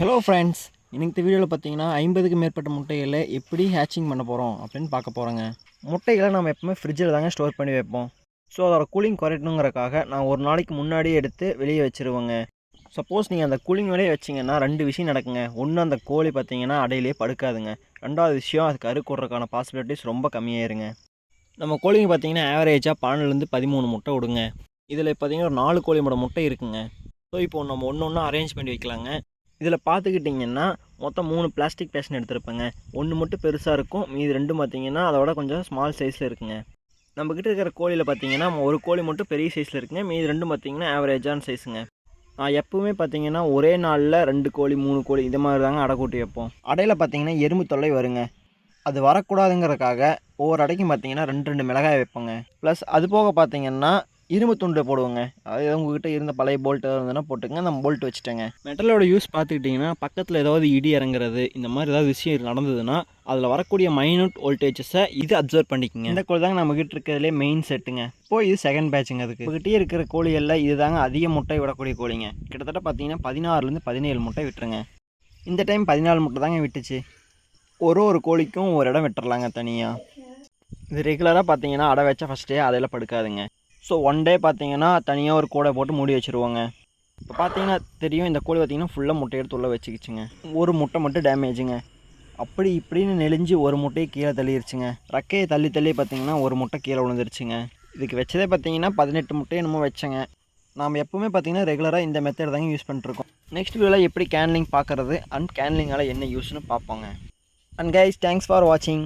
Hello friends, இன்னைக்கு வீடியோவில் பார்த்தீங்கன்னா 50க்கு மேற்பட்ட முட்டைகளை எப்படி ஹேச்சிங் பண்ண போகிறோம் அப்படின்னு பார்க்க போகிறோங்க. முட்டைகளை நம்ம எப்பவுமே ஃப்ரிட்ஜில் தாங்க ஸ்டோர் பண்ணி வைப்போம். ஸோ அதோட கூலிங் குறையணுங்கிறக்காக நான் ஒரு நாளைக்கு முன்னாடியே எடுத்து வெளியே வச்சுருவேங்க. சப்போஸ் நீங்கள் அந்த கூலிங் வேலையே வச்சிங்கன்னா 2 விஷயம் நடக்குங்க. ஒன்று, அந்த கோழி பார்த்தீங்கன்னா அடையிலே படுக்காதுங்க. 2வது விஷயம், அதுக்கு கருக்கூடுறதுக்கான பாசிபிலிட்டிஸ் ரொம்ப கம்மியாயிருங்க. நம்ம கோழிங்க பார்த்தீங்கன்னா ஆவரேஜாக 12லேருந்து 13 முட்டை விடுங்க. இதில் பார்த்தீங்கன்னா ஒரு 4 கோழியோட முட்டை இருக்குங்க. ஸோ இப்போ நம்ம ஒன்று ஒன்றா அரேஞ்ச் பண்ணி வைக்கலாங்க. இதில் பார்த்துக்கிட்டிங்கன்னா மொத்தம் 3 பிளாஸ்டிக் பேஷன் எடுத்துருப்பேங்க. ஒன்று மட்டும் பெருசாக இருக்கும், மீதி 2 பார்த்தீங்கன்னா அதோட கொஞ்சம் ஸ்மால் சைஸில் இருக்குங்க. நம்மக்கிட்ட இருக்கிற கோழியில் பார்த்தீங்கன்னா ஒரு கோழி மட்டும் பெரிய சைஸில் இருக்குங்க, மீதி 2 பார்த்தீங்கன்னா ஆவரேஜான சைஸுங்க. நான் எப்பவுமே பார்த்தீங்கன்னா ஒரே நாளில் 2 கோழி 3 கோழி இது மாதிரி தாங்க அடை கூட்டி வைப்போம். அடையில் பார்த்தீங்கன்னா எறும்பு தொல்லை வருங்க. அது வரக்கூடாதுங்கிறதுக்காக ஒவ்வொரு அடைக்கும் பார்த்தீங்கன்னா 2 மிளகாய் வைப்போங்க. ப்ளஸ் அது போக பார்த்தீங்கன்னா இரும்பு துண்டு போடுவோங்க. அதாவது உங்ககிட்ட இருந்த பழைய போல்ட் இருந்ததுன்னா போட்டுங்க. நம்ம போல்ட் வச்சுட்டேங்க. மெட்டலோட யூஸ் பார்த்துக்கிட்டிங்கன்னா பக்கத்தில் ஏதாவது இடி இறங்குறது இந்த மாதிரி ஏதாவது விஷயம் நடந்ததுன்னா அதில் வரக்கூடிய மைனூட் வோல்டேஜஸை இது அப்சர்வ் பண்ணிக்கோங்க. இந்த கோழி தாங்க நம்மகிட்ட இருக்கிறதுலே மெயின் செட்டுங்க. இப்போது இது செகண்ட் பேட்சுங்க. அதுக்கு உங்ககிட்டயே இருக்கிற கோழிகளில் இது தாங்க அதிக முட்டை விடக்கூடிய கோழிங்க. கிட்டத்தட்ட பார்த்தீங்கன்னா 16லேருந்து 17 முட்டை விட்டுருங்க. இந்த டைம் 14 முட்டை தாங்க விட்டுச்சு. ஒரு கோழிக்கும் ஒரு இடம் விட்டுறலாங்க தனியாக. இது ரெகுலராக பார்த்தீங்கன்னா அடை வச்சா ஃபஸ்ட்டே அடையில் படுக்காதுங்க. ஸோ ஒன் டே பார்த்தீங்கன்னா தனியாக ஒரு கூடை போட்டு மூடி வச்சுருவோங்க. இப்போ பார்த்தீங்கன்னா தெரியும், இந்த கோழி பார்த்தீங்கன்னா ஃபுல்லாக முட்டை எடுத்து உள்ளே வச்சுக்கிச்சுங்க. ஒரு முட்டை மட்டும் டேமேஜுங்க. அப்படி இப்படின்னு நெளிஞ்சு ஒரு முட்டையை கீழே தள்ளிடுச்சுங்க. ரெக்கையை தள்ளி பார்த்தீங்கன்னா ஒரு முட்டை கீழே விழுந்துருச்சுங்க. இதுக்கு வச்சதே பார்த்தீங்கன்னா 18 முட்டை என்னமோ வச்சேங்க. நாம் எப்போவுமே பார்த்தீங்கன்னா ரெகுலராக இந்த மெத்தட் தாங்க யூஸ் பண்ணிட்டுருக்கோம். நெக்ஸ்ட் வீடியோவில் எப்படி கேன்லிங் பார்க்குறது அண்ட் கேன்லிங்கால் என்ன யூஸ்னு பார்ப்போங்க. அண்ட் கைஸ், தேங்க்ஸ் ஃபார் வாட்சிங்.